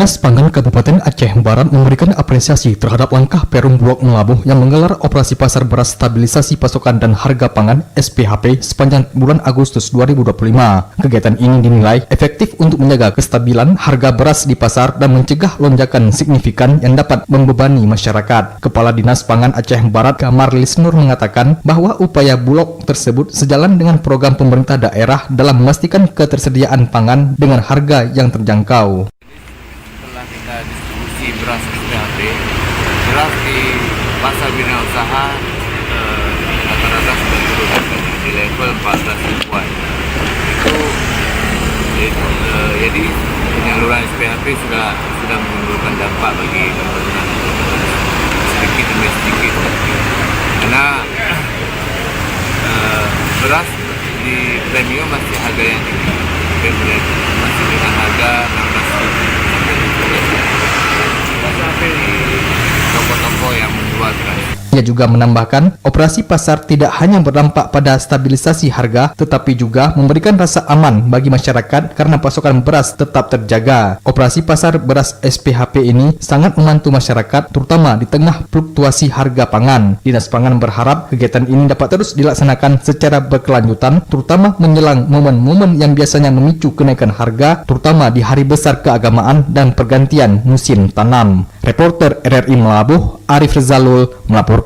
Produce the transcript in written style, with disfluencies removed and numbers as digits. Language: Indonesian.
Dinas Pangan Kabupaten Aceh Barat memberikan apresiasi terhadap langkah Perum Bulog Melabuh yang menggelar operasi pasar beras stabilisasi pasokan dan harga pangan (SPHP) sepanjang bulan Agustus 2025. Kegiatan ini dinilai efektif untuk menjaga kestabilan harga beras di pasar dan mencegah lonjakan signifikan yang dapat membebani masyarakat. Kepala Dinas Pangan Aceh Barat Kamar Lisnur mengatakan bahwa upaya Bulog tersebut sejalan dengan program pemerintah daerah dalam memastikan ketersediaan pangan dengan harga yang terjangkau. Kita distribusi beras SPHP, beras di pasar bina usaha rata-rata sudah turun di level 14 ribuan. Jadi penyaluran SPHP sudah menimbulkan dampak bagi penurunan sedikit demi sedikit, karena beras di premium masih harga yang tinggi, masih dengan harga 16.000 sampai di toko-toko yang menjual beras. Ia juga menambahkan, operasi pasar tidak hanya berdampak pada stabilisasi harga, tetapi juga memberikan rasa aman bagi masyarakat karena pasokan beras tetap terjaga. Operasi pasar beras SPHP ini sangat membantu masyarakat, terutama di tengah fluktuasi harga pangan. Dinas Pangan berharap kegiatan ini dapat terus dilaksanakan secara berkelanjutan, terutama menjelang momen-momen yang biasanya memicu kenaikan harga, terutama di hari besar keagamaan dan pergantian musim tanam. Reporter RRI Melabuh, Arif Rizalul melaporkan.